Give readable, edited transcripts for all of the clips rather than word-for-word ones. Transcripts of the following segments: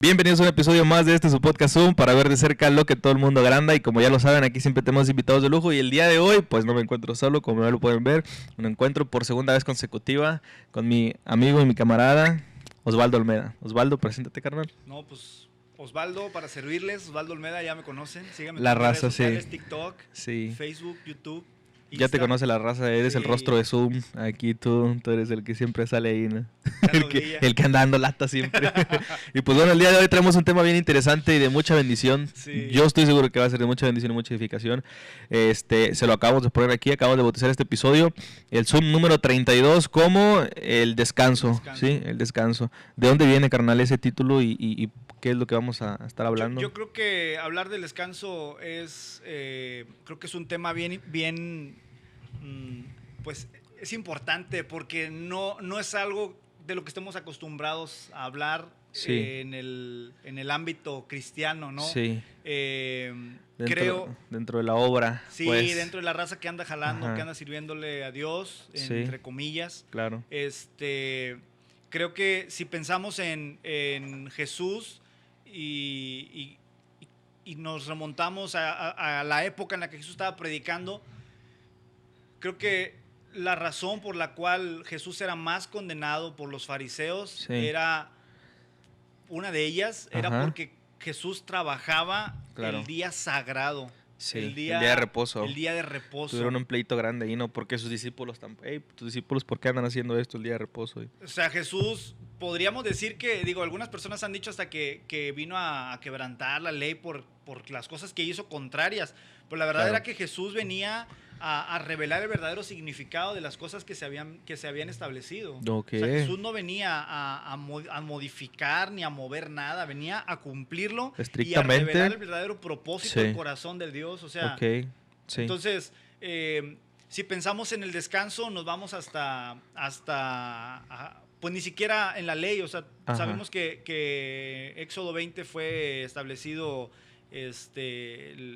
Bienvenidos a un episodio más de su podcast Zoom para ver de cerca lo que todo el mundo agranda. Y como ya lo saben, aquí siempre tenemos invitados de lujo. Y el día de hoy, pues no me encuentro solo, como ya lo pueden ver. Me encuentro por segunda vez consecutiva con mi amigo y mi camarada, Osvaldo Olmeda. Osvaldo, preséntate, carnal. No, pues Osvaldo, para servirles. Osvaldo Olmeda, ya me conocen. Síganme en La todas las raza, redes sociales, sí. TikTok, Sí. Facebook, YouTube, Ya te Insta. conoce la raza, eres el Sí. rostro de Zoom. Aquí tú eres el que siempre sale ahí, ¿no? Carlos El Villa. que anda dando lata siempre. Y pues bueno, el día de hoy traemos un tema bien interesante y de mucha bendición. Sí. Yo estoy seguro que va a ser de mucha bendición y mucha edificación. Se lo acabamos de poner aquí, acabamos de bautizar este episodio. El Zoom número 32 como el descanso. Sí, el descanso. ¿De dónde viene, carnal, ese título y qué es lo que vamos a estar hablando? Yo creo que hablar del descanso es, creo que es un tema pues es importante porque no es algo de lo que estemos acostumbrados a hablar. Sí. En el ámbito cristiano, ¿no? Sí. Creo dentro de la obra. Sí, pues, dentro de la raza que anda jalando, ajá, que anda sirviéndole a Dios, sí, entre comillas. claro. Creo que si pensamos en Jesús y nos remontamos a la época en la que Jesús estaba predicando, creo que la razón por la cual Jesús era más condenado por los fariseos, Sí. era una de ellas, era Ajá. porque Jesús trabajaba Claro. el día sagrado. Sí, el día de reposo. El día de reposo. Tuvieron un pleito grande ahí, ¿no? Porque sus discípulos tus discípulos, ¿por qué andan haciendo esto el día de reposo? O sea, Jesús, podríamos decir que, algunas personas han dicho hasta que vino a quebrantar la ley por las cosas que hizo contrarias. Pero la verdad Claro. era que Jesús venía a revelar el verdadero significado de las cosas que se habían establecido. Ok. O sea, Jesús no venía a modificar ni a mover nada, venía a cumplirlo y a Estrictamente. revelar el verdadero propósito Sí. del corazón del Dios. O sea, Ok, sí. entonces, si pensamos en el descanso, nos vamos pues ni siquiera en la ley. O sea, Ajá. sabemos que Éxodo 20 fue establecido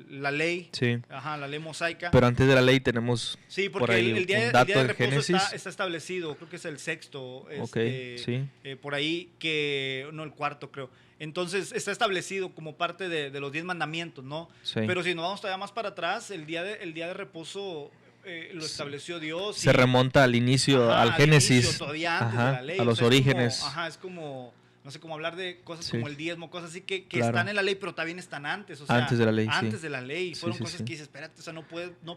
la ley. Sí. Ajá, la ley mosaica. Pero antes de la ley tenemos Sí, por porque ahí el día un dato de en reposo Génesis. está establecido, creo que es el sexto, Ok, sí. por ahí, no, el cuarto creo. Entonces está establecido como parte de los 10 mandamientos, ¿no? Sí. Pero si nos vamos todavía más para atrás, el día de reposo lo estableció Dios. Se remonta al inicio, Ajá, al Génesis. inicio, todavía antes Ajá, de la ley. a los orígenes. Es como, no sé, como hablar de cosas Sí. como el diezmo, cosas así que Claro. están en la ley, pero también están antes. O sea, Antes de la ley, sí. Antes de la ley. Sí, Fueron sí, cosas sí. que dices, espérate, o sea, no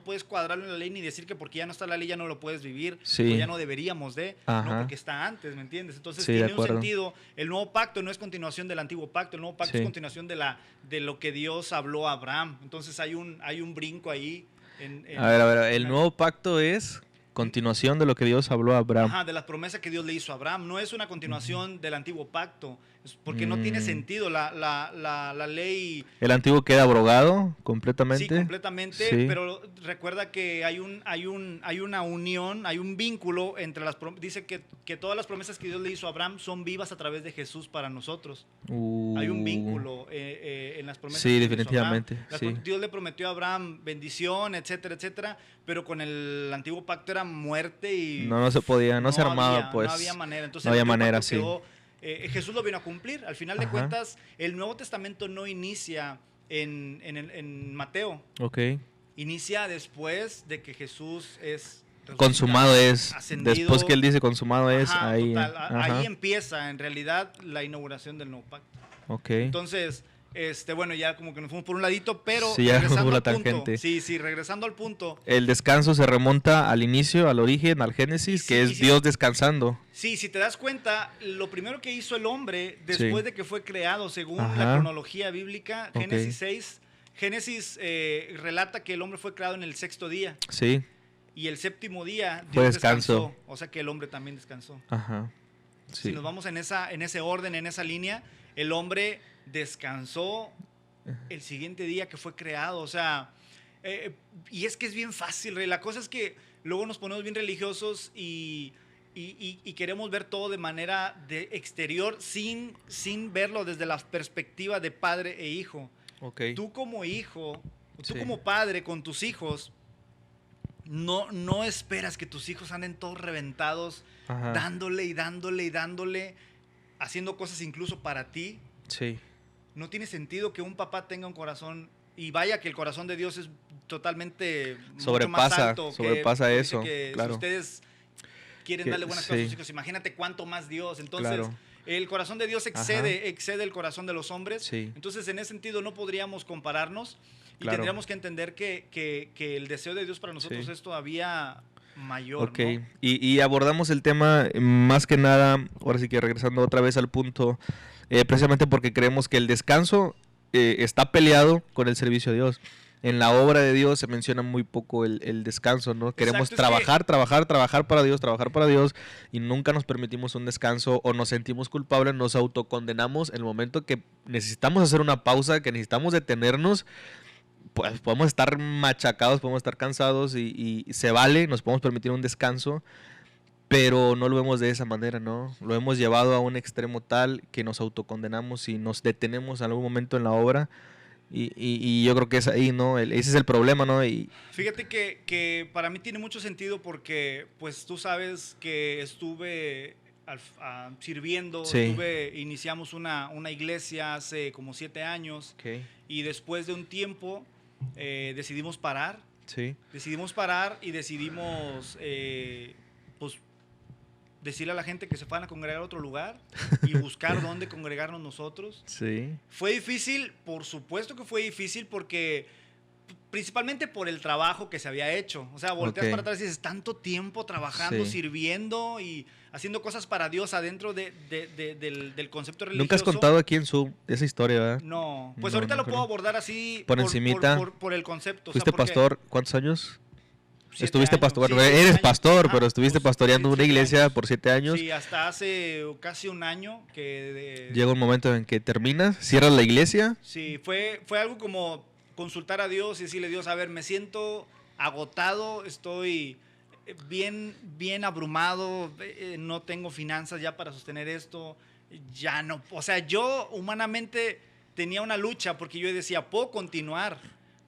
puedes cuadrarlo en la ley ni decir que porque ya no está la ley ya no lo puedes vivir. Sí. O ya no deberíamos de, Ajá. no porque está antes, ¿me entiendes? Entonces Sí, de tiene un acuerdo. sentido. El nuevo pacto no es continuación del antiguo pacto, el nuevo pacto Sí. es continuación de lo que Dios habló a Abraham. Entonces hay un brinco ahí. A ver, el nuevo pacto es continuación de lo que Dios habló a Abraham. Ajá, de las promesas que Dios le hizo a Abraham. No es una continuación del antiguo pacto, porque no tiene sentido la ley. El antiguo queda abrogado completamente. Sí, completamente, Sí. pero recuerda que hay una unión, hay un vínculo entre dice que todas las promesas que Dios le hizo a Abraham son vivas a través de Jesús para nosotros. Hay un vínculo en las promesas. Sí, que Dios hizo a definitivamente, Abraham. sí. Dios le prometió a Abraham bendición, etcétera, etcétera, pero con el antiguo pacto era muerte y no se podía, no se armaba, pues. no había manera. Entonces, no había el antiguo manera, pacto sí. quedó, Jesús lo vino a cumplir. Al final de Ajá. cuentas, el Nuevo Testamento no inicia en Mateo. Ok. Inicia después de que Jesús es Consumado es. ascendido. Después que él dice consumado es, Ajá, ahí. total, Ajá. ahí empieza en realidad la inauguración del nuevo pacto. Ok. Entonces, bueno, ya como que nos fuimos por un ladito, pero Sí, ya nos regresando fuimos al la punto. tangente. Sí, regresando al punto. El descanso se remonta al inicio, al origen, al Génesis, Sí, que es sí. Dios descansando. Sí, si te das cuenta, lo primero que hizo el hombre después Sí. de que fue creado, según Ajá. la cronología bíblica, Ok. Génesis 6, Génesis relata que el hombre fue creado en el sexto día Sí. y el séptimo día Fue Dios descanso. descansó, o sea que el hombre también descansó. Ajá. Si Sí. nos vamos en ese orden, en esa línea, el hombre descansó el siguiente día que fue creado, o sea, y es que es bien fácil, Rey. La cosa es que luego nos ponemos bien religiosos y queremos ver todo de manera exterior sin verlo desde la perspectiva de padre e hijo. Ok. Tú como hijo, tú Sí. como padre con tus hijos, no esperas que tus hijos anden todos reventados, Ajá. dándole y dándole y dándole, haciendo cosas incluso para ti, Sí. No tiene sentido que un papá tenga un corazón, y vaya que el corazón de Dios es totalmente mucho más alto. Sobrepasa Dice eso, que claro. si ustedes quieren darle buenas cosas a sus hijos, imagínate cuánto más Dios. Entonces, Claro. el corazón de Dios excede el corazón de los hombres. Sí. Entonces, en ese sentido, no podríamos compararnos y Claro. tendríamos que entender que el deseo de Dios para nosotros Sí. es todavía mayor, Ok, ¿no? y abordamos el tema más que nada, ahora sí que regresando otra vez al punto, precisamente porque creemos que el descanso está peleado con el servicio a Dios. En la obra de Dios se menciona muy poco el descanso, ¿no? Queremos Exacto, es que trabajar para Dios y nunca nos permitimos un descanso o nos sentimos culpables, nos autocondenamos en el momento que necesitamos hacer una pausa, que necesitamos detenernos. Pues podemos estar machacados, podemos estar cansados y se vale, nos podemos permitir un descanso, pero no lo vemos de esa manera, ¿no? Lo hemos llevado a un extremo tal que nos autocondenamos y nos detenemos en algún momento en la obra y yo creo que es ahí, ¿no? Ese es el problema, ¿no? fíjate que para mí tiene mucho sentido porque, pues, tú sabes que estuve sirviendo, Sí. iniciamos una iglesia hace como 7 años Okay. y después de un tiempo decidimos parar. Sí. Decidimos parar y decidimos, pues, decirle a la gente que se fueran a congregar a otro lugar y buscar dónde congregarnos nosotros. Sí. Fue difícil, por supuesto que fue difícil porque principalmente por el trabajo que se había hecho. O sea, volteas Ok. para atrás y dices, tanto tiempo trabajando, Sí. sirviendo y haciendo cosas para Dios adentro del concepto religioso. Nunca has contado aquí en Zoom esa historia, ¿verdad? No, pues No, ahorita no lo puedo creo. abordar así Por encimita. por el concepto. ¿Fuiste porque pastor cuántos años? 7 Estuviste años. pastor, Sí, bueno, 7 eres años. pastor, Ajá, pero estuviste pues, pastoreando una 7 iglesia años. por 7 años. Sí, hasta hace casi un año que... Llega un momento en que terminas, cierras la iglesia. Sí, fue algo como consultar a Dios y decirle, Dios, a ver, me siento agotado, estoy bien abrumado, no tengo finanzas ya para sostener esto, ya no, o sea, yo humanamente tenía una lucha porque yo decía, puedo continuar,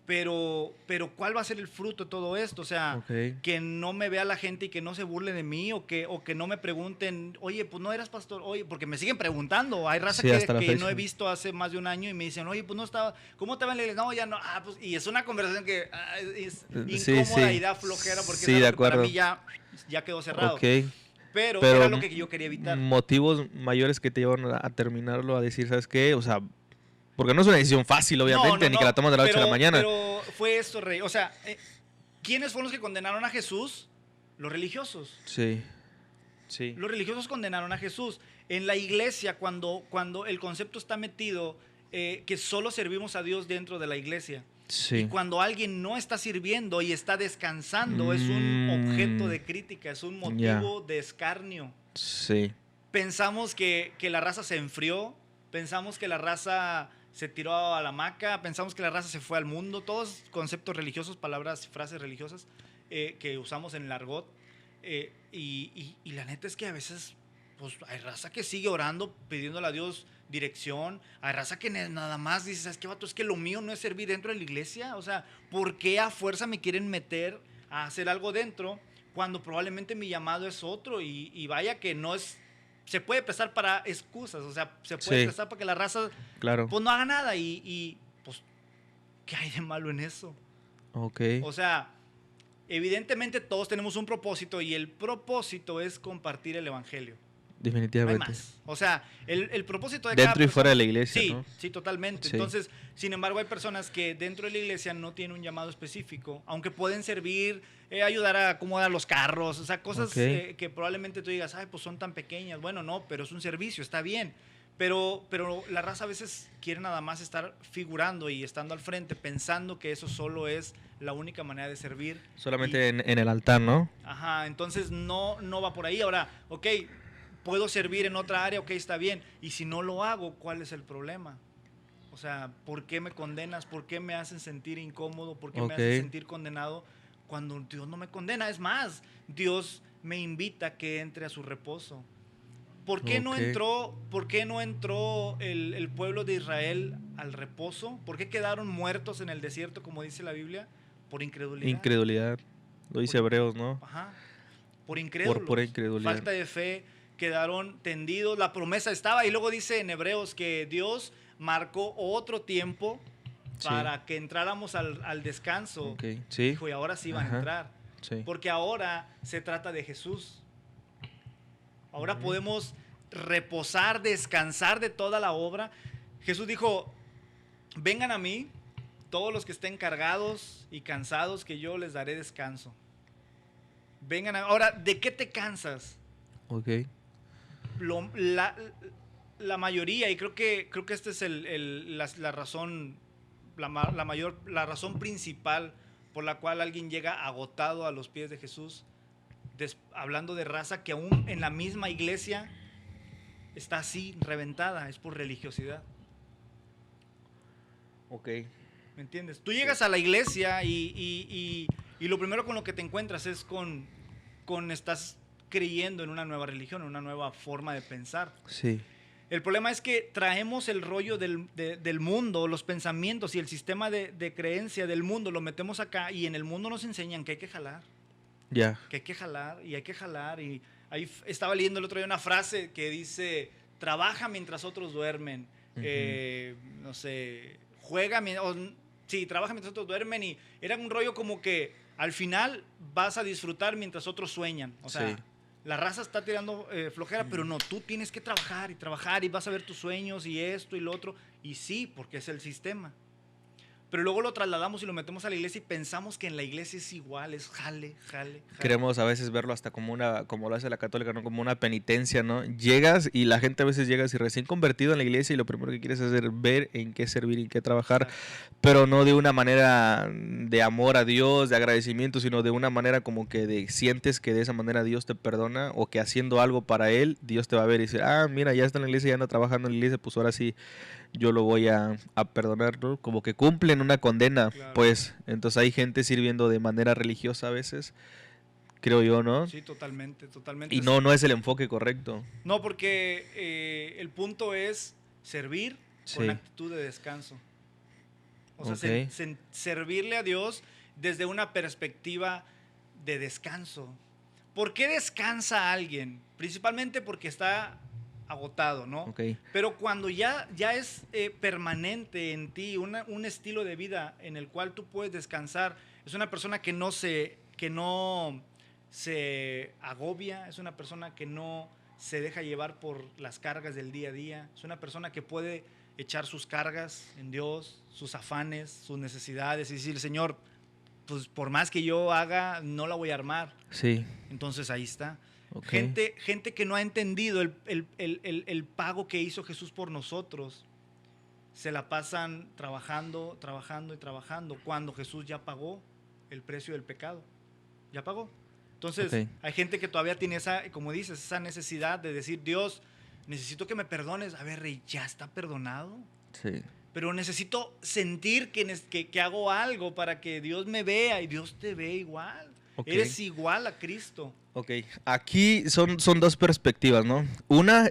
pero ¿cuál va a ser el fruto de todo esto? O sea, Ok. que no me vea la gente y que no se burle de mí o que no me pregunten, oye, pues no eras pastor, oye, porque me siguen preguntando. Hay raza Sí, hasta la que fecha. no he visto hace más de un año y me dicen, oye, pues no estaba, ¿cómo te va en la iglesia? No, ya no, pues, y es una conversación que es Sí, incómoda sí. y da flojera porque Sí, es de algo que para acuerdo. mí ya quedó cerrado. Ok. Pero Pero era lo que yo quería evitar. motivos mayores que te llevan a terminarlo, a decir, ¿sabes qué? O sea, porque no es una decisión fácil, obviamente, ni que la tomas de la noche a la mañana. Pero fue esto, Rey. O sea, ¿quiénes fueron los que condenaron a Jesús? Los religiosos. Sí. Sí. Los religiosos condenaron a Jesús. En la iglesia, cuando el concepto está metido, que solo servimos a Dios dentro de la iglesia. Sí. Y cuando alguien no está sirviendo y está descansando, es un objeto de crítica, es un motivo de escarnio. Sí. Pensamos que la raza se enfrió, pensamos que la raza se tiró a la hamaca, pensamos que la raza se fue al mundo, todos conceptos religiosos, palabras, frases religiosas que usamos en el argot. Y la neta es que a veces pues, hay raza que sigue orando, pidiéndole a Dios dirección. Hay raza que nada más dice, ¿sabes qué, vato? Es que lo mío no es servir dentro de la iglesia. O sea, ¿por qué a fuerza me quieren meter a hacer algo dentro cuando probablemente mi llamado es otro? Y vaya que no es... Se puede prestar para excusas, o sea, se puede prestar para que la raza Claro. pues no haga nada y pues, ¿qué hay de malo en eso? Ok. O sea, evidentemente todos tenemos un propósito y el propósito es compartir el evangelio. No hay Definitivamente. más. O sea, el propósito de Dentro cada y fuera de persona- la iglesia, Sí, ¿no? sí, totalmente. Sí. Entonces, sin embargo, hay personas que dentro de la iglesia no tienen un llamado específico, aunque pueden servir, ayudar a acomodar los carros, o sea, cosas Ok. que probablemente tú digas, ay, pues son tan pequeñas. Bueno, no, pero es un servicio, está bien. Pero la raza a veces quiere nada más estar figurando y estando al frente, pensando que eso solo es la única manera de servir. Solamente en el altar, ¿no? Ajá, entonces no va por ahí. Ahora, ok, puedo servir en otra área, ok, está bien. Y si no lo hago, ¿cuál es el problema? O sea, ¿por qué me condenas? ¿Por qué me hacen sentir incómodo? ¿Por qué me hacen sentir condenado cuando Dios no me condena? Es más, Dios me invita a que entre a su reposo. ¿Por qué no entró el pueblo de Israel al reposo? ¿Por qué quedaron muertos en el desierto, como dice la Biblia? Por incredulidad. Incredulidad. Lo dice Por- Hebreos, ¿no? Ajá. Por incrédulos. Por incredulidad. Falta de fe. quedaron tendidos, la promesa estaba, y luego dice en Hebreos que Dios marcó otro tiempo para que entráramos al descanso. Okay. Sí. Dijo, y ahora sí van a entrar. Sí. Porque ahora se trata de Jesús. Ahora podemos reposar, descansar de toda la obra. Jesús dijo, vengan a mí, todos los que estén cargados y cansados, que yo les daré descanso. Vengan ahora, ¿de qué te cansas? Ok. La mayoría, y creo que esta es la razón, la razón principal por la cual alguien llega agotado a los pies de Jesús, hablando de raza que aún en la misma iglesia está así, reventada, es por religiosidad. Ok. ¿Me entiendes? Tú llegas a la iglesia y lo primero con lo que te encuentras es con estás creyendo en una nueva religión, en una nueva forma de pensar. Sí. El problema es que traemos el rollo del mundo, los pensamientos y el sistema de creencia del mundo, lo metemos acá, y en el mundo nos enseñan que hay que jalar. Ya. Que hay que jalar y hay que jalar. Y ahí estaba leyendo el otro día una frase que dice, trabaja mientras otros duermen. No sé, trabaja mientras otros duermen. Y era un rollo como que al final vas a disfrutar mientras otros sueñan. O sea, la raza está tirando flojera, pero no, tú tienes que trabajar y vas a ver tus sueños y esto y lo otro. Y sí, porque es el sistema. Pero luego lo trasladamos y lo metemos a la iglesia y pensamos que en la iglesia es igual, es jale. Queremos a veces verlo hasta como lo hace la católica, ¿no? Como una penitencia, ¿no? Llegas y la gente a veces llega así recién convertido en la iglesia y lo primero que quieres es ver en qué servir, en qué trabajar, pero no de una manera de amor a Dios, de agradecimiento, sino de una manera como que sientes que de esa manera Dios te perdona, o que haciendo algo para Él, Dios te va a ver y decir, mira, ya está en la iglesia, ya anda trabajando en la iglesia, pues ahora sí yo lo voy a perdonar, ¿no? Como que cumplen una condena, claro. Pues, entonces hay gente sirviendo de manera religiosa a veces, creo yo, ¿no? Sí, totalmente. Y no es el enfoque correcto. No, porque el punto es servir con actitud de descanso. O sea, servirle a Dios desde una perspectiva de descanso. ¿Por qué descansa alguien? Principalmente porque está agotado, ¿no? Okay. Pero cuando ya es permanente en ti un estilo de vida en el cual tú puedes descansar, es una persona que no se agobia, es una persona que no se deja llevar por las cargas del día a día, es una persona que puede echar sus cargas en Dios, sus afanes, sus necesidades, y decir, Señor, pues por más que yo haga, no la voy a armar. Sí. Entonces ahí está. Okay. Gente que no ha entendido el pago que hizo Jesús por nosotros, se la pasan trabajando, cuando Jesús ya pagó el precio del pecado. Ya pagó. Entonces, hay gente que todavía tiene esa, como dices, esa necesidad de decir, Dios, necesito que me perdones. A ver, Rey, ya está perdonado. Sí. Pero necesito sentir que hago algo para que Dios me vea, y Dios te ve igual. Eres igual a Cristo. Ok, aquí son dos perspectivas, ¿no? Una,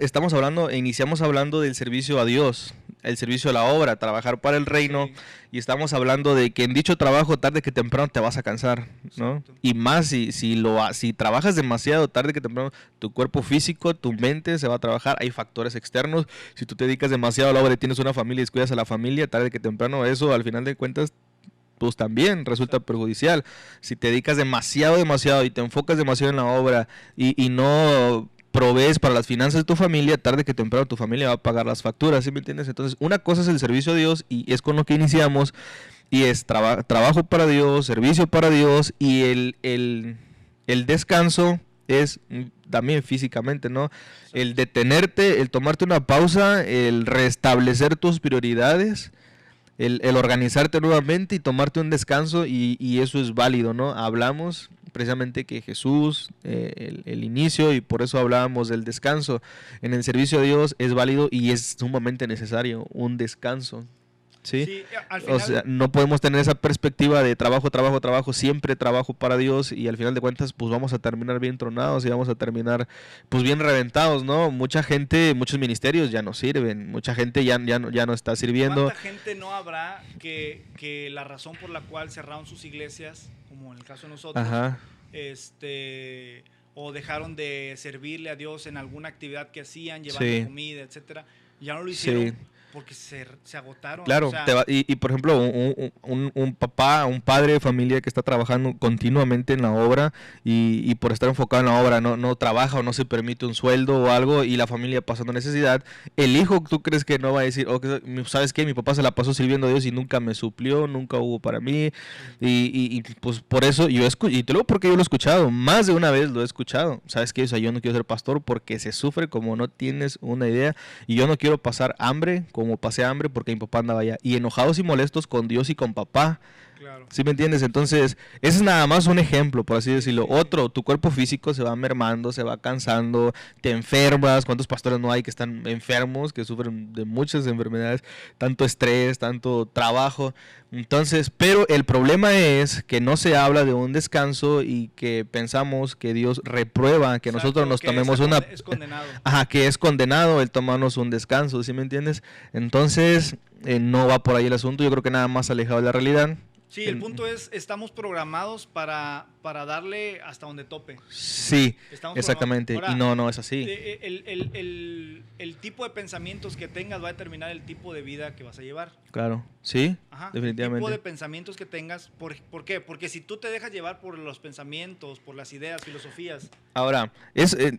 iniciamos hablando del servicio a Dios, el servicio a la obra, trabajar para el reino, y estamos hablando de que en dicho trabajo tarde que temprano te vas a cansar, ¿no? Exacto. Y más si trabajas demasiado, tarde que temprano tu cuerpo físico, tu mente se va a trabajar, hay factores externos. Si tú te dedicas demasiado a la obra y tienes una familia y descuidas a la familia, tarde que temprano eso al final de cuentas pues también resulta perjudicial. Si te dedicas demasiado y te enfocas demasiado en la obra y no provees para las finanzas de tu familia, tarde que temprano tu familia va a pagar las facturas, ¿sí me entiendes? Entonces, una cosa es el servicio a Dios, y es con lo que iniciamos, y es trabajo para Dios, servicio para Dios, y el descanso es también físicamente, ¿no? El detenerte, el tomarte una pausa, el restablecer tus prioridades, el organizarte nuevamente y tomarte un descanso, y eso es válido, ¿no? Hablamos precisamente que Jesús, el inicio, y por eso hablábamos del descanso. En el servicio a Dios es válido y es sumamente necesario un descanso. ¿Sí? Al final, o sea, no podemos tener esa perspectiva de trabajo, siempre trabajo para Dios, y al final de cuentas pues vamos a terminar bien tronados y vamos a terminar pues bien reventados, ¿no? Mucha gente, muchos ministerios ya no sirven, mucha gente ya no está sirviendo. ¿Cuánta gente no habrá que la razón por la cual cerraron sus iglesias, como en el caso de nosotros, o dejaron de servirle a Dios en alguna actividad que hacían, llevando comida, etcétera. Ya no lo hicieron porque se agotaron. Claro, o sea, y por ejemplo, un papá, un padre de familia que está trabajando continuamente en la obra y por estar enfocado en la obra no trabaja o no se permite un sueldo o algo y la familia pasando necesidad, el hijo, ¿tú crees que no va a decir, sabes qué, mi papá se la pasó sirviendo a Dios y nunca me suplió, nunca hubo para mí? Y pues por eso y te lo digo porque yo lo he escuchado, más de una vez lo he escuchado. ¿Sabes qué? O sea, yo no quiero ser pastor porque se sufre como no tienes una idea y yo no quiero pasar hambre como pasé hambre porque mi papá andaba allá. Y enojados y molestos con Dios y con papá. Claro. ¿Sí me entiendes? Entonces, ese es nada más un ejemplo, por así decirlo. Otro, tu cuerpo físico se va mermando, se va cansando, te enfermas. ¿Cuántos pastores no hay que están enfermos, que sufren de muchas enfermedades? Tanto estrés, tanto trabajo. Entonces, pero el problema es que no se habla de un descanso y que pensamos que Dios reprueba, que nosotros nos tomemos es condenado. Ajá, que es condenado el tomarnos un descanso, ¿sí me entiendes? Entonces, no va por ahí el asunto, yo creo que nada más alejado de la realidad. Sí, el punto es, estamos programados para darle hasta donde tope. Sí, exactamente. Ahora, y no es así. El tipo de pensamientos que tengas va a determinar el tipo de vida que vas a llevar. Claro, sí, definitivamente. El tipo de pensamientos que tengas. ¿Por qué? Porque si tú te dejas llevar por los pensamientos, por las ideas, filosofías. Ahora,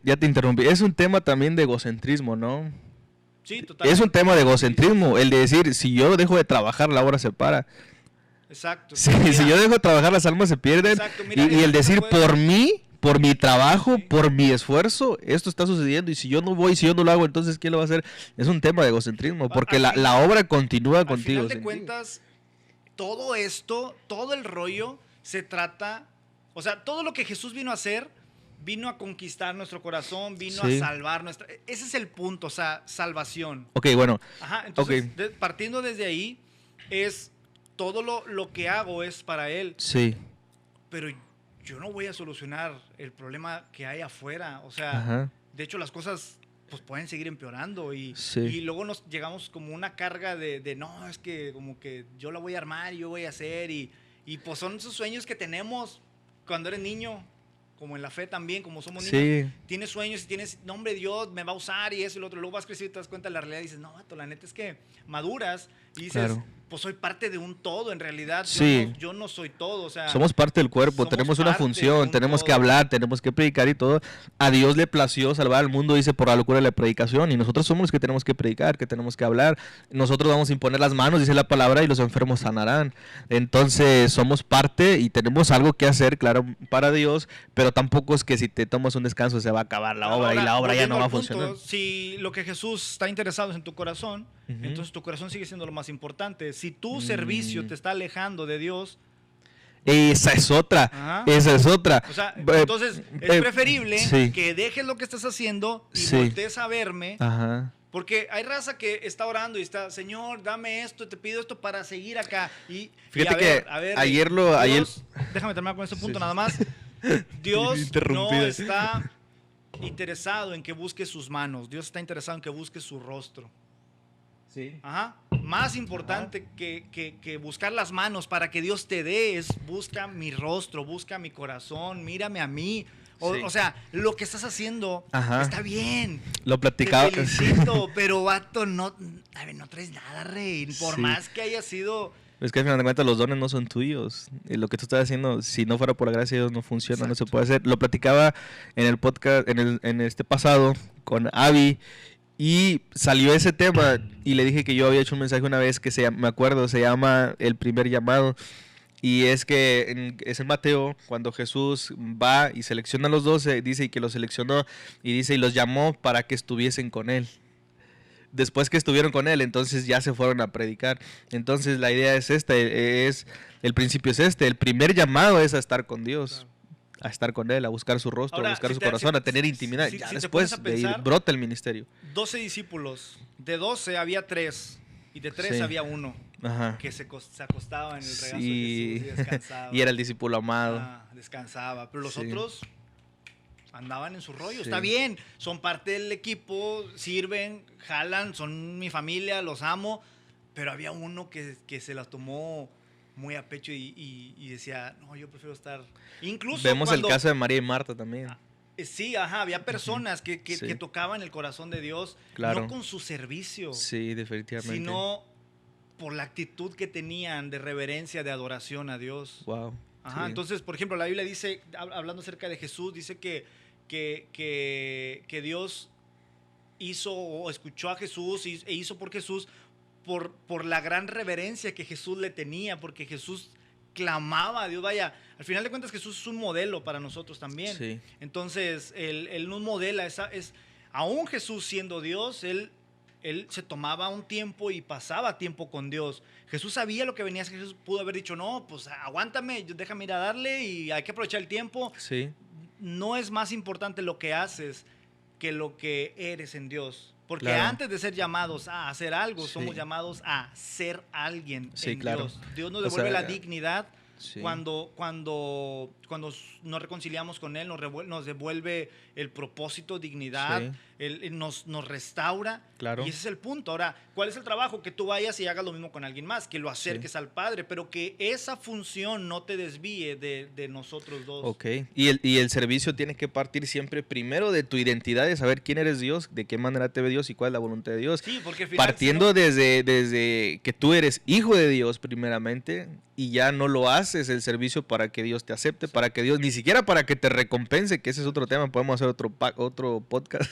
ya te interrumpí, es un tema también de egocentrismo, ¿no? Sí, totalmente. Es un tema de egocentrismo, el de decir, si yo dejo de trabajar, la obra se para. Exacto. Sí, si yo dejo de trabajar, las almas se pierden. Exacto, mira, y el decir, por mí, por mi trabajo, por mi esfuerzo, esto está sucediendo. Y si yo no voy, si yo no lo hago, entonces ¿quién lo va a hacer? Es un tema de egocentrismo, porque la obra continúa contigo. Al final de cuentas, todo esto, todo el rollo, se trata... O sea, todo lo que Jesús vino a hacer, vino a conquistar nuestro corazón, vino a salvar nuestra... Ese es el punto, o sea, salvación. Ok, bueno. Ajá, entonces, partiendo desde ahí, es... Todo lo que hago es para Él. Sí. Pero yo no voy a solucionar el problema que hay afuera. O sea, de hecho las cosas pues pueden seguir empeorando y luego nos llegamos como una carga de no, es que como que yo la voy a armar, yo voy a hacer y pues son esos sueños que tenemos cuando eres niño, como en la fe también, como somos niños. Tienes sueños y tienes, no hombre, Dios me va a usar y eso y lo otro. Luego vas creciendo y te das cuenta de la realidad y dices, no, vato, la neta es que maduras y dices... Pues soy parte de un todo, en realidad yo no soy todo, o sea... Somos parte del cuerpo, tenemos una función, tenemos que hablar, tenemos que predicar y todo. A Dios le plació salvar al mundo, dice, por la locura de la predicación, y nosotros somos los que tenemos que predicar, que tenemos que hablar. Nosotros vamos a imponer las manos, dice la palabra, y los enfermos sanarán. Entonces, somos parte y tenemos algo que hacer, claro, para Dios, pero tampoco es que si te tomas un descanso se va a acabar la obra y la obra ya no va a funcionar. Si lo que Jesús está interesado es en tu corazón, entonces tu corazón sigue siendo lo más importante. Si tu servicio te está alejando de Dios... Esa es otra, esa es otra. O sea, entonces es preferible que dejes lo que estás haciendo y voltees a verme. Porque hay raza que está orando y está, Señor, dame esto, te pido esto para seguir acá. Fíjate a ver, ayer déjame terminar con este punto nada más. Dios no está interesado en que busques sus manos. Dios está interesado en que busques su rostro. Más importante que buscar las manos para que Dios te dé es busca mi rostro, busca mi corazón, mírame a mí. O sea, lo que estás haciendo está bien. Lo platicaba. Te felicito, pero vato, no traes nada, rey. Por más que haya sido... Es que al final de cuentas los dones no son tuyos. Y lo que tú estás haciendo, si no fuera por la gracia de Dios, no funciona, no se puede hacer. Lo platicaba en el podcast, en este pasado, con Abby. Y salió ese tema y le dije que yo había hecho un mensaje una vez que me acuerdo, se llama El primer llamado. Y es que es en Mateo, cuando Jesús va y selecciona a los 12, dice que los seleccionó y dice y los llamó para que estuviesen con él. Después que estuvieron con él, entonces ya se fueron a predicar. Entonces la idea es esta, el principio es este, el primer llamado es a estar con Dios. A estar con Él, a buscar su rostro, a buscar su corazón, a tener intimidad. Ya después de ahí brota el ministerio. 12 discípulos, de 12 había 3 y de 3 había uno que se acostaba en el regazo de Jesús y descansaba. Y era el discípulo amado. Descansaba, pero los otros andaban en su rollo. Está bien, son parte del equipo, sirven, jalan, son mi familia, los amo, pero había uno que se las tomó muy a pecho y decía, no, yo prefiero estar... Incluso vemos el caso de María y Marta también. Sí, ajá, había personas Sí. que tocaban el corazón de Dios, Claro. no con su servicio, Sí, definitivamente. sino por la actitud que tenían de reverencia, de adoración a Dios. Wow. Ajá, Sí. entonces, por ejemplo, la Biblia dice, hablando acerca de Jesús, dice que Dios hizo o escuchó a Jesús e hizo por Jesús por la gran reverencia que Jesús le tenía, porque Jesús clamaba a Dios. Vaya, al final de cuentas Jesús es un modelo para nosotros también. Sí. Entonces, él nos modela, aún Jesús siendo Dios, él se tomaba un tiempo y pasaba tiempo con Dios. Jesús sabía lo que venía, Jesús pudo haber dicho, no, pues aguántame, déjame ir a darle y hay que aprovechar el tiempo. Sí. No es más importante lo que haces que lo que eres en Dios. Porque Claro. antes de ser llamados a hacer algo, Sí. somos llamados a ser alguien Sí, en claro. Dios. Dios nos O devuelve sea, la dignidad Sí. cuando nos reconciliamos con Él, nos devuelve el propósito, dignidad, Sí. Él nos restaura. Claro. Y ese es el punto. Ahora, ¿cuál es el trabajo? Que tú vayas y hagas lo mismo con alguien más, que lo acerques al Padre, pero que esa función no te desvíe de nosotros dos. Ok. Y el servicio tiene que partir siempre primero de tu identidad, de saber quién eres Dios, de qué manera te ve Dios y cuál es la voluntad de Dios. Sí, porque al final, Partiendo si no- desde que tú eres hijo de Dios primeramente y ya no lo haces el servicio para que Dios te acepte, para que Dios, ni siquiera para que te recompense, que ese es otro tema, podemos hacer otro podcast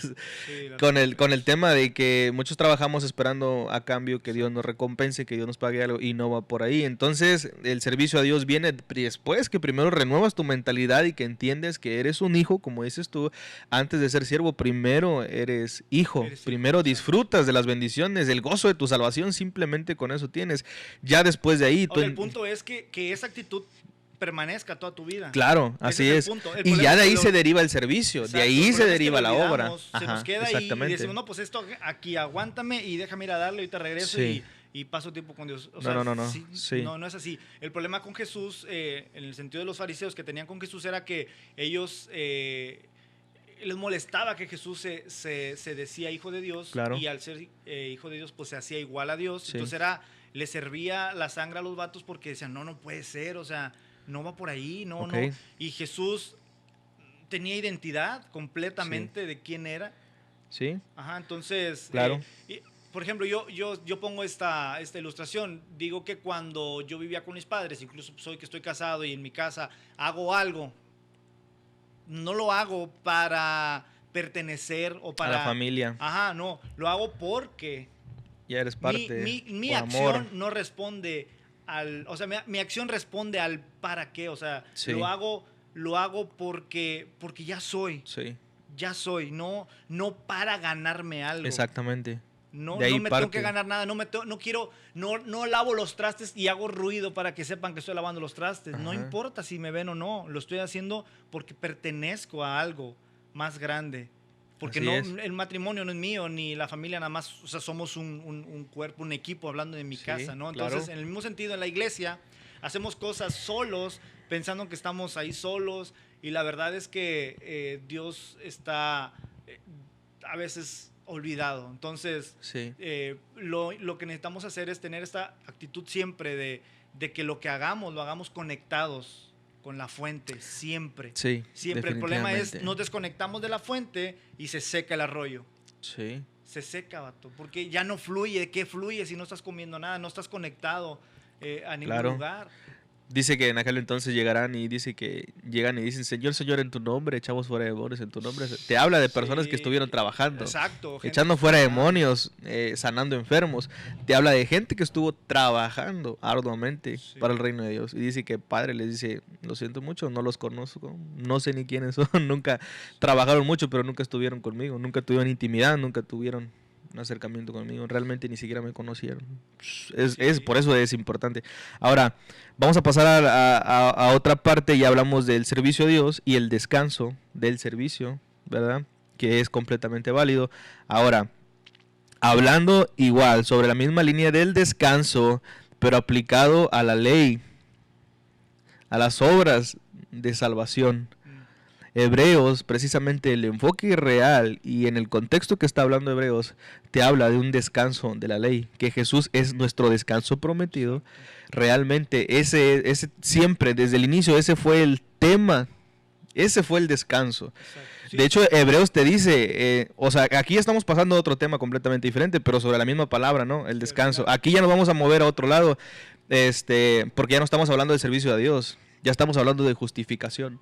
Sí, la con el tema de que muchos trabajamos esperando a cambio que Dios nos recompense, que Dios nos pague algo y no va por ahí. Entonces el servicio a Dios viene después que primero renuevas tu mentalidad y que entiendes que eres un hijo, como dices tú, antes de ser siervo, primero eres hijo, Eres hijo, primero exacto. disfrutas de las bendiciones, del gozo de tu salvación, simplemente con eso tienes. Ya después de ahí... Ahora, el punto es que esa actitud permanezca toda tu vida. Claro, Ese así el es. punto. El Y problema ya es de que ahí se deriva el servicio, Exacto, de el ahí se problema es que deriva lo la obra. olvidamos, se Ajá, nos queda y exactamente. decimos, no, pues esto aquí, aguántame y déjame ir a darle, ahorita regreso Sí. y paso tiempo con Dios. O No. sí, Sí. no es así. El problema con Jesús, en el sentido de los fariseos que tenían con Jesús, era que ellos les molestaba que Jesús se decía hijo de Dios, Claro. y al ser hijo de Dios, pues se hacía igual a Dios. Sí. Entonces le servía la sangre a los vatos porque decían, no puede ser, o sea, no va por ahí, no. Ok. Y Jesús tenía identidad completamente de quién era. Sí, Ajá, entonces, Claro. por ejemplo, yo pongo esta ilustración. Digo que cuando yo vivía con mis padres, incluso soy que estoy casado y en mi casa hago algo, no lo hago para pertenecer o para... a la familia. Ajá, no, lo hago porque Ya eres parte. mi por acción amor. no responde o sea, mi acción responde al para qué, o sea, Sí. lo hago porque ya soy, Sí, no para ganarme algo. exactamente. No, De ahí no me parte. tengo que ganar nada, no lavo los trastes y hago ruido para que sepan que estoy lavando los trastes. No Ajá. importa si me ven o no, lo estoy haciendo porque pertenezco a algo más grande. Porque Así es. el matrimonio no es mío, ni la familia nada más, o sea, somos un cuerpo, un equipo, hablando de mi Sí, casa, ¿no? claro. Entonces, en el mismo sentido, en la iglesia, hacemos cosas solos, pensando que estamos ahí solos, y la verdad es que Dios está a veces olvidado. Entonces, Sí, lo que necesitamos hacer es tener esta actitud siempre de que lo que hagamos, lo hagamos conectados con la fuente, siempre. sí. Siempre. El problema es, definitivamente. nos desconectamos de la fuente y se seca el arroyo. Sí, Se seca, vato, porque ya no fluye. ¿Qué fluye si no estás comiendo nada? No estás conectado a ningún Claro. lugar. dice que en aquel entonces llegarán y dice que llegan y dicen, Señor, Señor, en tu nombre echamos fuera demonios, en tu nombre. Te habla de personas que Sí, estuvieron trabajando. Exacto. gente Echando fuera sanando. demonios, sanando enfermos. Te habla de gente que estuvo trabajando arduamente Sí. para el reino de Dios. Y dice que Padre les dice, lo siento mucho, no los conozco, no sé ni quiénes son, nunca trabajaron mucho, pero nunca estuvieron conmigo, nunca tuvieron intimidad, nunca tuvieron un acercamiento conmigo, realmente ni siquiera me conocieron. Por eso es importante. Ahora, vamos a pasar a otra parte y hablamos del servicio a Dios y el descanso del servicio, ¿verdad? Que es completamente válido. Ahora, hablando igual sobre la misma línea del descanso, pero aplicado a la ley, a las obras de salvación. Hebreos, precisamente el enfoque real y en el contexto que está hablando Hebreos, te habla de un descanso de la ley, que Jesús es nuestro descanso prometido. Realmente ese siempre, desde el inicio, ese fue el tema Ese fue el descanso. Exacto. Sí. De hecho, Hebreos te dice, o sea, aquí estamos pasando a otro tema completamente diferente, pero sobre la misma palabra, ¿no? El descanso. Aquí ya nos vamos a mover a otro lado, porque ya no estamos hablando de servicio a Dios, ya estamos hablando de justificación.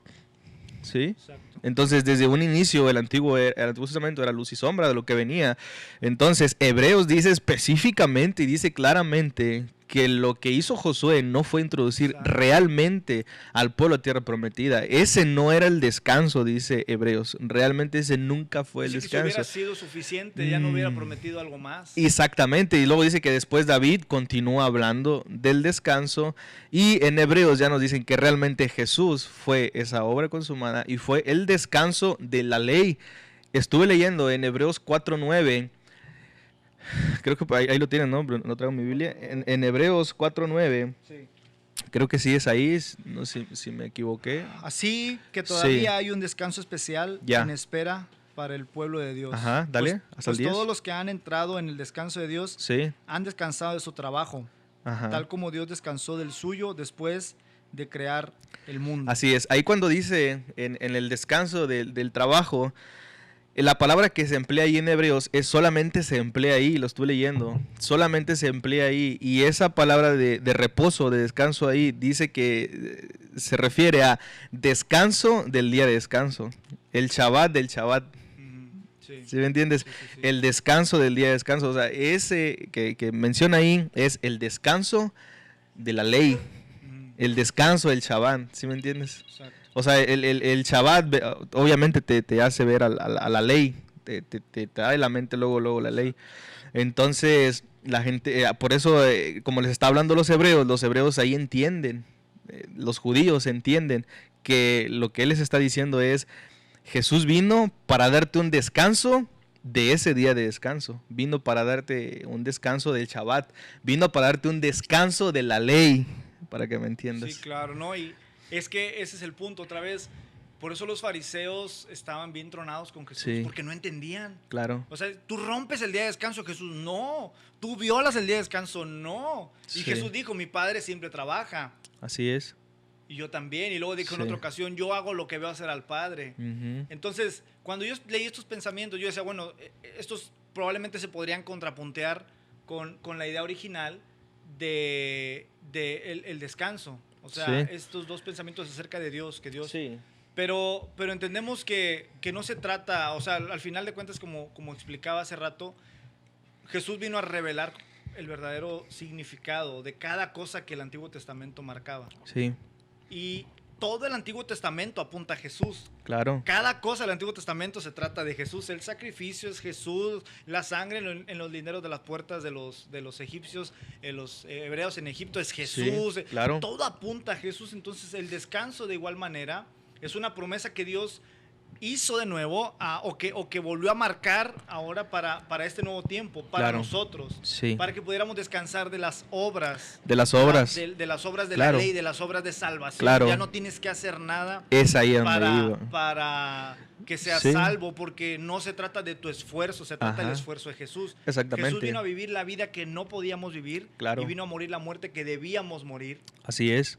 ¿Sí? Exacto. Entonces, desde un inicio, el Antiguo Testamento era luz y sombra de lo que venía. Entonces, Hebreos dice específicamente y dice claramente que lo que hizo Josué no fue introducir realmente al pueblo a tierra prometida. Ese no era el descanso, dice Hebreos. Realmente ese nunca fue el descanso. Si hubiera sido suficiente, ya no hubiera prometido algo más. Exactamente, y luego dice que después David continúa hablando del descanso, y en Hebreos ya nos dicen que realmente Jesús fue esa obra consumada y fue el descanso de la ley. Estuve leyendo en Hebreos 4:9. Creo que ahí lo tienen, ¿no? No traigo mi Biblia. En Hebreos 4:9, Sí. creo que sí es ahí, no sé si me equivoqué. Así que todavía Sí. hay un descanso especial Ya. en espera para el pueblo de Dios. Ajá, dale, hasta el 10. Todos los que han entrado en el descanso de Dios Sí, han descansado de su trabajo, ajá. tal como Dios descansó del suyo después de crear el mundo. Así es. Ahí cuando dice en el descanso del trabajo, la palabra que se emplea ahí en Hebreos es solamente se emplea ahí, lo estuve leyendo, solamente se emplea ahí, y esa palabra de reposo, de descanso ahí, dice que se refiere a descanso del día de descanso, el Shabbat del Shabbat. Sí. ¿Sí me entiendes? Sí, sí, sí. El descanso del día de descanso, o sea, ese que menciona ahí es el descanso de la ley, el descanso del Shabbat, ¿sí me entiendes? Exacto. O sea, el Shabbat obviamente te hace ver a la ley, te trae la mente luego la ley. Entonces, la gente, por eso, como les está hablando los hebreos ahí entienden, los judíos entienden que lo que él les está diciendo es, Jesús vino para darte un descanso de ese día de descanso, vino para darte un descanso del Shabbat, vino para darte un descanso de la ley, para que me entiendas. Sí, claro, ¿no? Y es que ese es el punto, otra vez. Por eso los fariseos estaban bien tronados con Jesús, Sí. porque no entendían. Claro. O sea, tú rompes el día de descanso, Jesús, no. Tú violas el día de descanso, no. Y Sí. Jesús dijo, mi Padre siempre trabaja. Así es. Y yo también. Y luego dijo en Sí. otra ocasión, yo hago lo que veo hacer al Padre. Ujú. Entonces, cuando yo leí estos pensamientos, yo decía, bueno, estos probablemente se podrían contrapuntear con la idea original de el descanso. O sea, Sí. estos dos pensamientos acerca de Dios, que Dios... Sí. Pero entendemos que no se trata, o sea, al final de cuentas, como explicaba hace rato, Jesús vino a revelar el verdadero significado de cada cosa que el Antiguo Testamento marcaba. Sí, Y todo el Antiguo Testamento apunta a Jesús. claro. Cada cosa del Antiguo Testamento se trata de Jesús. El sacrificio es Jesús, la sangre en los linderos de las puertas de los egipcios, los hebreos en Egipto es Jesús. Sí, claro. Todo apunta a Jesús. Entonces el descanso de igual manera es una promesa que Dios hizo de nuevo o que volvió a marcar ahora para este nuevo tiempo, para Claro. nosotros, Sí. para que pudiéramos descansar de las obras. De las obras. De las obras de Claro. la ley, de las obras de salvación. Claro. Ya no tienes que hacer nada Es ahí donde iba. para que seas Sí. salvo, porque no se trata de tu esfuerzo, se trata del Ajá. esfuerzo de Jesús. Exactamente. Jesús vino a vivir la vida que no podíamos vivir, Claro. y vino a morir la muerte que debíamos morir. Así es.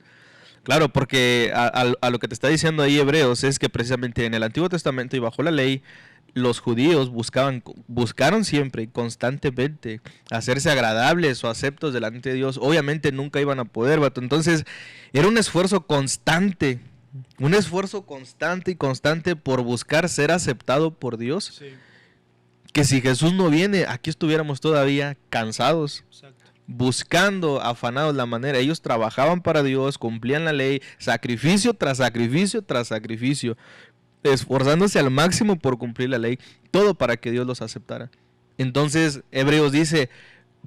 Claro, porque a lo que te está diciendo ahí Hebreos es que precisamente en el Antiguo Testamento y bajo la ley, los judíos buscaron siempre y constantemente hacerse agradables o aceptos delante de Dios. Obviamente nunca iban a poder, vato. Entonces era un esfuerzo constante y constante por buscar ser aceptado por Dios. Sí, Que si Jesús no viene, aquí estuviéramos todavía cansados, exacto. buscando, afanados la manera. Ellos trabajaban para Dios, cumplían la ley, sacrificio tras sacrificio tras sacrificio, esforzándose al máximo por cumplir la ley, todo para que Dios los aceptara. Entonces, Hebreos dice,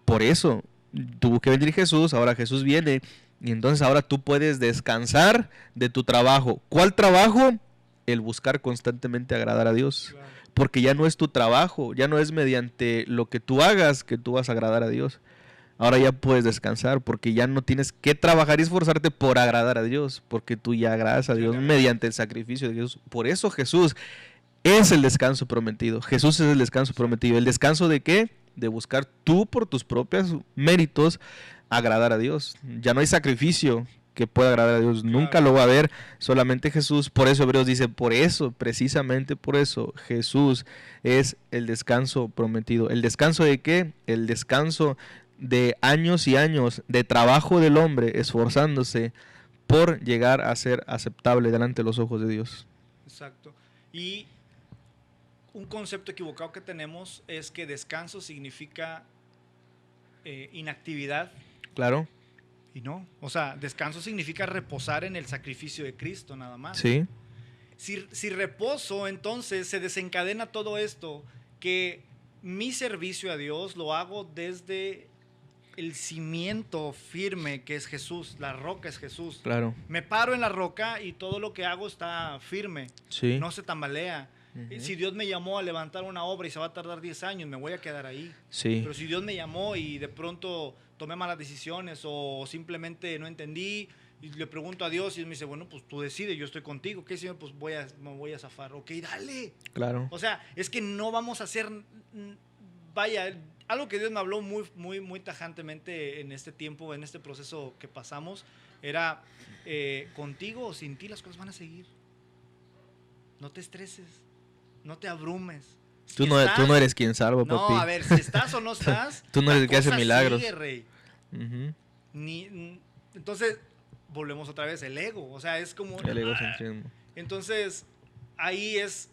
por eso tuvo que venir Jesús, ahora Jesús viene, y entonces ahora tú puedes descansar de tu trabajo. ¿Cuál trabajo? El buscar constantemente agradar a Dios. Claro. Porque ya no es tu trabajo, ya no es mediante lo que tú hagas que tú vas a agradar a Dios. Ahora ya puedes descansar porque ya no tienes que trabajar y esforzarte por agradar a Dios, porque tú ya agradas a Dios mediante el sacrificio de Jesús. Por eso Jesús es el descanso prometido. Jesús es el descanso prometido. ¿El descanso de qué? De buscar tú por tus propios méritos agradar a Dios. Ya no hay sacrificio que pueda agradar a Dios. Nunca lo va a haber, solamente Jesús. Por eso Hebreos dice, por eso, precisamente por eso, Jesús es el descanso prometido. ¿El descanso de qué? El descanso de años y años de trabajo del hombre esforzándose por llegar a ser aceptable delante de los ojos de Dios. Exacto. Y un concepto equivocado que tenemos es que descanso significa inactividad. Claro. Y no, o sea, descanso significa reposar en el sacrificio de Cristo nada más. Sí. Si reposo, entonces se desencadena todo esto, que mi servicio a Dios lo hago desde el cimiento firme que es Jesús, la roca es Jesús. Claro. Me paro en la roca y todo lo que hago está firme, Sí. no se tambalea. Si Dios me llamó a levantar una obra y se va a tardar 10 años, me voy a quedar ahí. Sí. Pero si Dios me llamó y de pronto tomé malas decisiones o simplemente no entendí y le pregunto a Dios y Él me dice, bueno, pues tú decides, yo estoy contigo. ¿Qué, Señor? Pues me voy a zafar. Ok, dale. Claro. O sea, es que no vamos a hacer, vaya, algo que Dios me habló muy tajantemente en este tiempo, en este proceso que pasamos, era contigo o sin ti las cosas van a seguir. No te estreses, no te abrumes. Si Tú no eres quien salva, no, papi. a ver, si estás o no estás, Tú no eres el que hace cosa milagros. sigue, rey. Entonces, volvemos otra vez, el ego. O sea, es como... El egocentrismo. Entonces, ahí es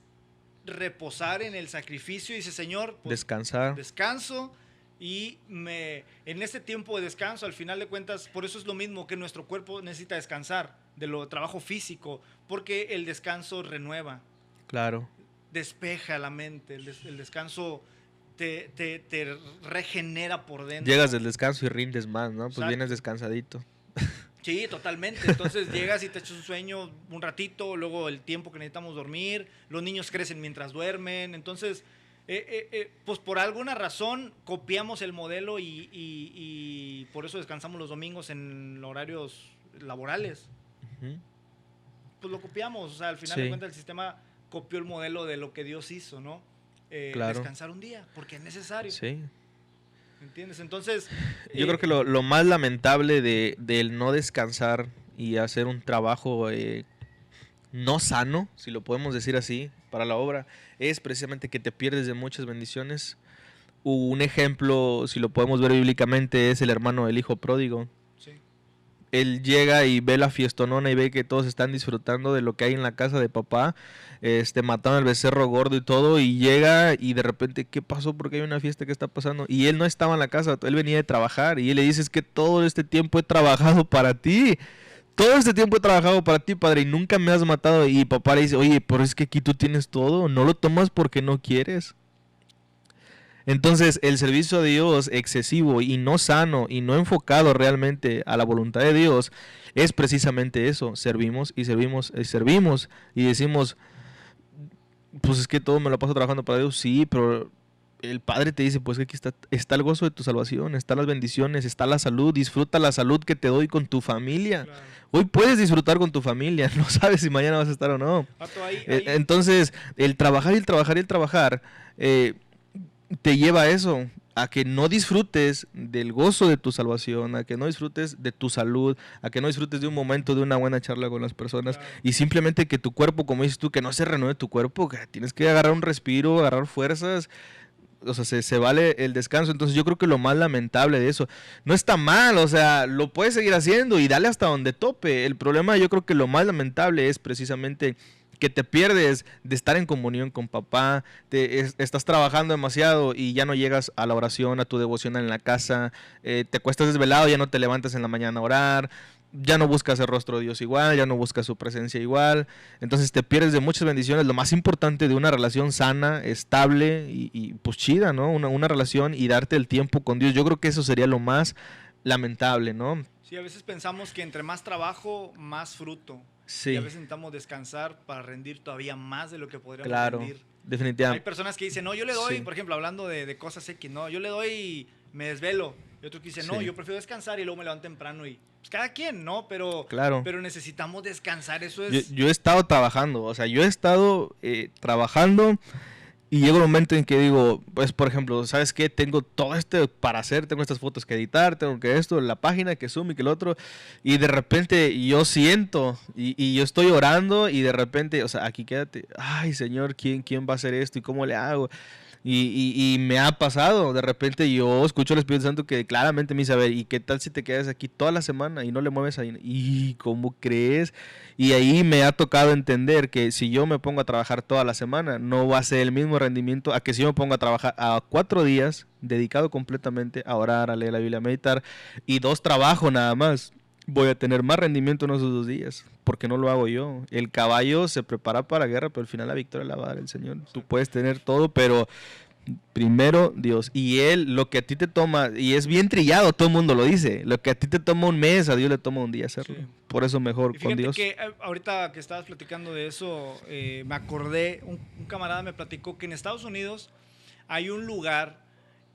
reposar en el sacrificio y dice, Señor, pues, descansar. Descanso y en este tiempo de descanso, al final de cuentas, por eso es lo mismo que nuestro cuerpo necesita descansar de lo trabajo físico, porque el descanso renueva. Claro. Despeja la mente, el descanso te regenera por dentro. Llegas del descanso y rindes más, ¿no? Pues Exacto. vienes descansadito. Sí, totalmente. Entonces llegas y te echas un sueño un ratito, luego el tiempo que necesitamos dormir, los niños crecen mientras duermen, entonces, pues por alguna razón copiamos el modelo y por eso descansamos los domingos en horarios laborales. Pues lo copiamos, o sea, al final de cuentas el sistema copió el modelo de lo que Dios hizo, ¿no? Claro. Descansar un día, porque es necesario. Sí. ¿Entiendes? Entonces... Yo creo que lo más lamentable del no descansar y hacer un trabajo no sano, si lo podemos decir así, para la obra, es precisamente que te pierdes de muchas bendiciones. Un ejemplo, si lo podemos ver bíblicamente, es el hermano del hijo pródigo. Sí. Él llega y ve la fiestonona y ve que todos están disfrutando de lo que hay en la casa de papá, mataron al becerro gordo y todo, y llega y de repente, ¿qué pasó? Porque hay una fiesta que está pasando, y él no estaba en la casa, él venía de trabajar, y él le dice, es que todo este tiempo he trabajado para ti, todo este tiempo he trabajado para ti, padre, y nunca me has matado. Y papá le dice, oye, pero es que aquí tú tienes todo, no lo tomas porque no quieres. Entonces, el servicio a Dios excesivo y no sano y no enfocado realmente a la voluntad de Dios es precisamente eso. Servimos y servimos y servimos y decimos, pues es que todo me lo paso trabajando para Dios. Sí, pero el Padre te dice, pues que aquí está el gozo de tu salvación, están las bendiciones, está la salud. Disfruta la salud que te doy con tu familia. Claro. Hoy puedes disfrutar con tu familia, no sabes si mañana vas a estar o no. Entonces, el trabajar y el trabajar y el trabajar... te lleva a eso, a que no disfrutes del gozo de tu salvación, a que no disfrutes de tu salud, a que no disfrutes de un momento, de una buena charla con las personas, claro. Y simplemente que tu cuerpo, como dices tú, que no se renueve tu cuerpo, que tienes que agarrar un respiro, agarrar fuerzas, o sea, se vale el descanso. Entonces yo creo que lo más lamentable de eso, no está mal, o sea, lo puedes seguir haciendo y dale hasta donde tope. El problema, yo creo que lo más lamentable es precisamente que te pierdes de estar en comunión con papá, estás trabajando demasiado y ya no llegas a la oración, a tu devoción en la casa, te acuestas desvelado, ya no te levantas en la mañana a orar, ya no buscas el rostro de Dios igual, ya no buscas su presencia igual, entonces te pierdes de muchas bendiciones, lo más importante de una relación sana, estable y pues chida, ¿no? Una relación y darte el tiempo con Dios. Yo creo que eso sería lo más lamentable, ¿no? Sí, a veces pensamos que entre más trabajo, más fruto. Sí. Y a veces necesitamos descansar para rendir todavía más de lo que podríamos rendir. Claro, definitivamente. Hay personas que dicen, no, yo le doy, por ejemplo, hablando de cosas X, no, yo le doy y me desvelo. Y otro que dice, no, yo prefiero descansar y luego me levanto temprano y pues cada quien, ¿no? Pero necesitamos descansar, eso es... Yo he estado trabajando, o sea, yo he estado trabajando Y llega un momento en que digo, pues por ejemplo, ¿sabes qué? Tengo todo esto para hacer, tengo estas fotos que editar, tengo que esto, la página, que Zoom y que el otro. Y de repente yo siento y yo estoy orando y de repente, o sea, aquí quédate. Ay, Señor, ¿quién va a hacer esto y cómo le hago? Y me ha pasado, de repente yo escucho al Espíritu Santo que claramente me dice, a ver, ¿y qué tal si te quedas aquí toda la semana y no le mueves ahí? ¿Y cómo crees? Y ahí me ha tocado entender que si yo me pongo a trabajar toda la semana, no va a ser el mismo rendimiento a que si yo me pongo a trabajar a 4 días, dedicado completamente a orar, a leer la Biblia, a meditar, y 2 trabajo nada más. Voy a tener más rendimiento en esos 2 días, porque no lo hago yo. El caballo se prepara para la guerra, pero al final la victoria la va a dar el Señor. Tú puedes tener todo, pero primero Dios. Y Él, lo que a ti te toma, y es bien trillado, todo el mundo lo dice, lo que a ti te toma un mes, a Dios le toma un día hacerlo. Sí. Por eso mejor con Dios. Que ahorita que estabas platicando de eso, me acordé, un camarada me platicó que en Estados Unidos hay un lugar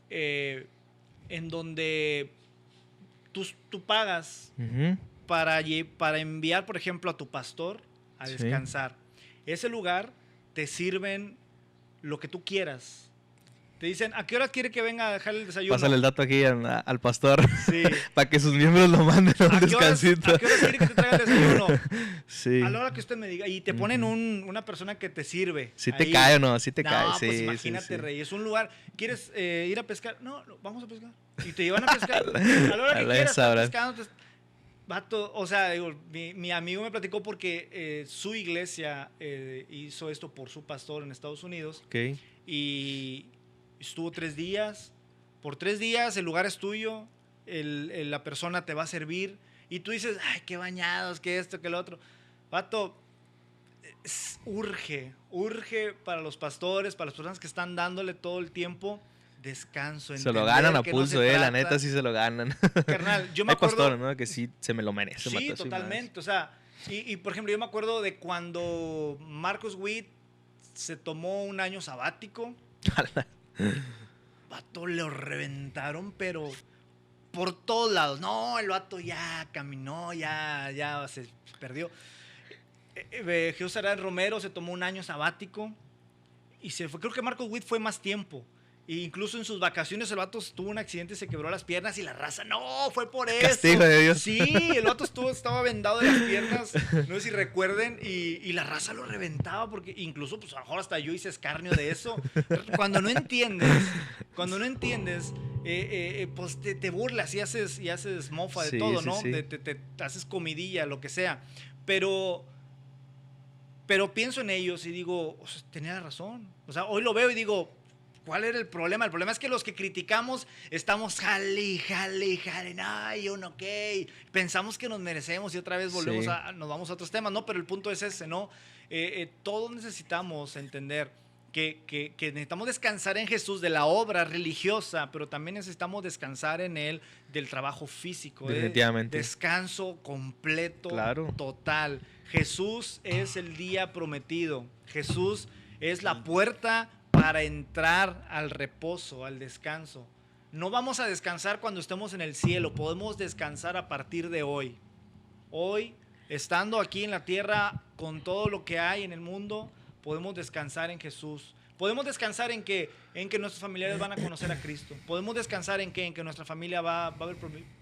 en donde tú pagas para enviar, por ejemplo, a tu pastor a descansar. Ese lugar te sirven lo que tú quieras. Te dicen, ¿a qué hora quiere que venga a dejar el desayuno? Pásale el dato aquí al pastor, sí. Para que sus miembros lo manden a un descansito. ¿A qué hora quiere que te traiga el desayuno? Sí. A la hora que usted me diga. Y te ponen una persona que te sirve. Si te cae o no, si te cae. No, pues imagínate, Rey. Es un lugar. ¿Quieres ir a pescar? No, vamos a pescar. Y te llevan a pescar. A la hora que quieras estar pescando. Vato, o sea, digo, mi amigo me platicó porque su iglesia hizo esto por su pastor en Estados Unidos. Okay. Y estuvo 3 días. Por 3 días el lugar es tuyo, la persona te va a servir y tú dices, ay, qué bañados, que esto, que lo otro. Vato, urge para los pastores, para las personas que están dándole todo el tiempo descanso. Se lo ganan a pulso, la neta sí se lo ganan. Carnal, yo me acuerdo... Hay pastores, ¿no? Que sí se me lo merece. Sí, totalmente, o sea, y por ejemplo, yo me acuerdo de cuando Marcus Witt se tomó un año sabático. Vato, lo reventaron, pero por todos lados. No, el vato ya caminó, ya se perdió. Jesús Arán Romero se tomó un año sabático y se fue. Creo que Marcus Witt fue más tiempo. E incluso en sus vacaciones el vato tuvo un accidente y se quebró las piernas y la raza, no, fue por eso. Castigo de Dios. Sí, el vato estaba vendado de las piernas, no sé si recuerden, y la raza lo reventaba porque incluso, pues a lo mejor hasta yo hice escarnio de eso. Cuando no entiendes, pues te burlas y haces mofa de todo, ¿no? Sí. Te haces comidilla, lo que sea. Pero pienso en ellos y digo, o sea, tenía razón. O sea, hoy lo veo y digo, ¿cuál era el problema? El problema es que los que criticamos estamos jale, ay, uno qué. Pensamos que nos merecemos y otra vez volvemos nos vamos a otros temas, ¿no? Pero el punto es ese, ¿no? Todos necesitamos entender que necesitamos descansar en Jesús de la obra religiosa, pero también necesitamos descansar en Él del trabajo físico. Definitivamente. Descanso completo, claro. Total. Jesús es el día prometido. Jesús es la puerta para entrar al reposo, al descanso. No vamos a descansar cuando estemos en el cielo, podemos descansar a partir de hoy. Hoy, estando aquí en la tierra, con todo lo que hay en el mundo, podemos descansar en Jesús. Podemos descansar en que nuestros familiares van a conocer a Cristo. Podemos descansar en que nuestra familia va a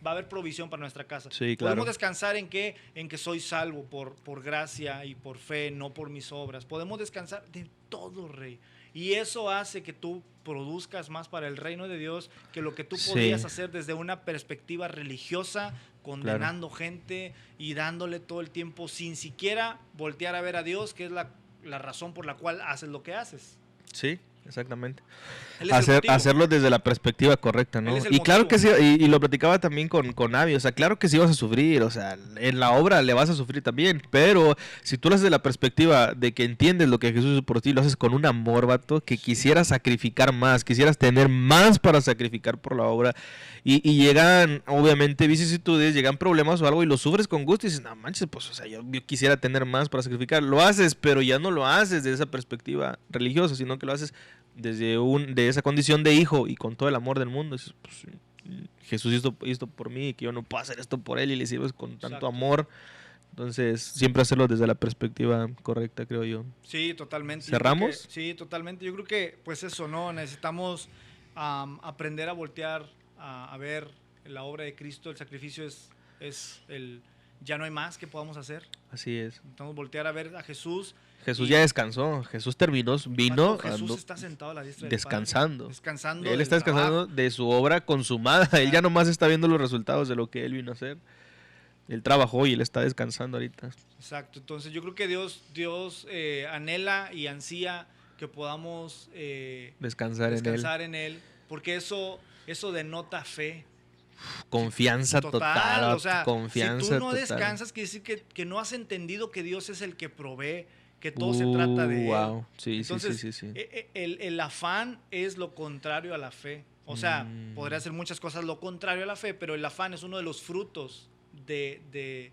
haber provisión para nuestra casa. Sí, claro. Podemos descansar en que soy salvo por gracia y por fe, no por mis obras. Podemos descansar de todo, Rey. Y eso hace que tú produzcas más para el reino de Dios que lo que tú podías hacer desde una perspectiva religiosa, condenando gente y dándole todo el tiempo sin siquiera voltear a ver a Dios, que es la razón por la cual haces lo que haces. Sí, exactamente. Hacerlo desde la perspectiva correcta, ¿no? Y claro que sí, y lo platicaba también con Avi, o sea, claro que sí vas a sufrir, o sea, en la obra le vas a sufrir también, pero si tú lo haces de la perspectiva de que entiendes lo que Jesús hizo por ti, lo haces con un amor, vato, que quisieras sacrificar más, quisieras tener más para sacrificar por la obra, y llegan, obviamente, vicisitudes, llegan problemas o algo, y lo sufres con gusto, y dices, no manches, pues, o sea, yo quisiera tener más para sacrificar, lo haces, pero ya no lo haces desde esa perspectiva religiosa, sino que lo haces de esa condición de hijo y con todo el amor del mundo. Pues, Jesús hizo esto por mí, que yo no puedo hacer esto por él, y le sirves con tanto amor Entonces, siempre hacerlo desde la perspectiva correcta, creo yo. Sí, totalmente. ¿Cerramos? Sí, totalmente. Yo creo que, pues eso, ¿no? Necesitamos aprender a voltear, a ver la obra de Cristo. El sacrificio ya no hay más que podamos hacer. Así es. Necesitamos voltear a ver a Jesús. Jesús ya descansó. Jesús vino Jesús está sentado a la diestra del descansando. Padre, descansando. Él está descansando de su obra consumada. Él ya nomás está viendo los resultados de lo que él vino a hacer. Él trabajó y él está descansando ahorita. Exacto. Entonces yo creo que Dios anhela y ansía que podamos descansar en él, porque eso denota fe. Confianza total. O sea, confianza si tú no total. descansas, quiere decir que no has entendido que Dios es el que provee, que todo se trata de wow. Él. Sí, entonces, sí. El afán es lo contrario a la fe. O sea, podría hacer muchas cosas lo contrario a la fe, pero el afán es uno de los frutos del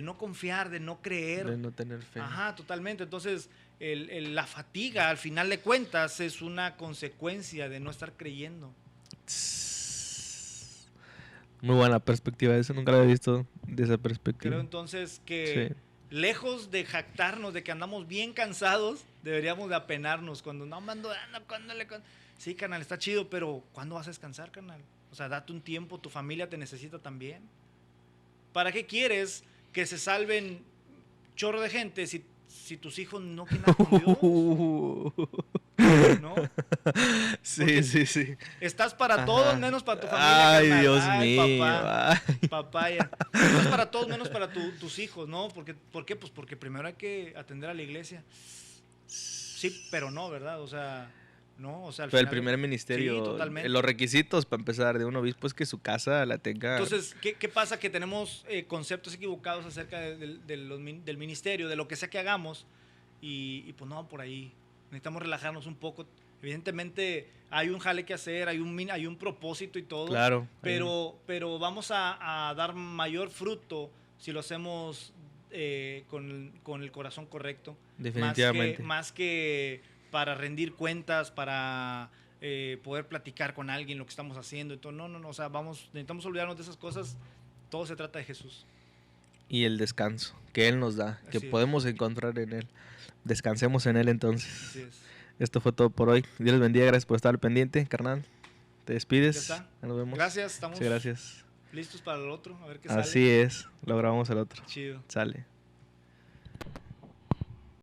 no confiar, de no creer. De no tener fe. Ajá, totalmente. Entonces, la fatiga, al final de cuentas, es una consecuencia de no estar creyendo. Muy buena perspectiva, eso nunca lo había visto de esa perspectiva. Creo entonces que lejos de jactarnos de que andamos bien cansados, deberíamos de apenarnos cuando no ando, sí, carnal, está chido, pero ¿cuándo vas a descansar, carnal? O sea, date un tiempo, tu familia te necesita también. ¿Para qué quieres que se salven chorro de gente si tus hijos no quieren nada con Dios? ¿No? Sí, sí. Estás para todos menos para tu familia. Ay, carnal. Dios mío. Papaya. Estás para todos menos para tus hijos, ¿no? ¿Por qué? Pues porque primero hay que atender a la iglesia. Sí, pero no, ¿verdad? O sea, no. O sea, pero el primer ministerio, sí, totalmente. los requisitos para empezar de un obispo es que su casa la tenga. Entonces, ¿qué pasa? Que tenemos conceptos equivocados acerca del ministerio, de lo que sea que hagamos, y pues no, por ahí. Necesitamos relajarnos un poco. Evidentemente hay un jale que hacer, hay un propósito y todo. Claro. Pero vamos a dar mayor fruto si lo hacemos con el corazón correcto. Definitivamente. Más que para rendir cuentas, para poder platicar con alguien lo que estamos haciendo. Entonces, no. O sea, necesitamos olvidarnos de esas cosas. Todo se trata de Jesús. Y el descanso que Él nos da, que podemos encontrar en Él. Descansemos en Él entonces. Así es. Esto fue todo por hoy. Dios les bendiga, gracias por estar al pendiente, carnal. Te despides. Ya está. Nos vemos. Gracias, estamos gracias. listos para el otro, a ver qué sale. Así es, lo grabamos el otro. Chido. Sale.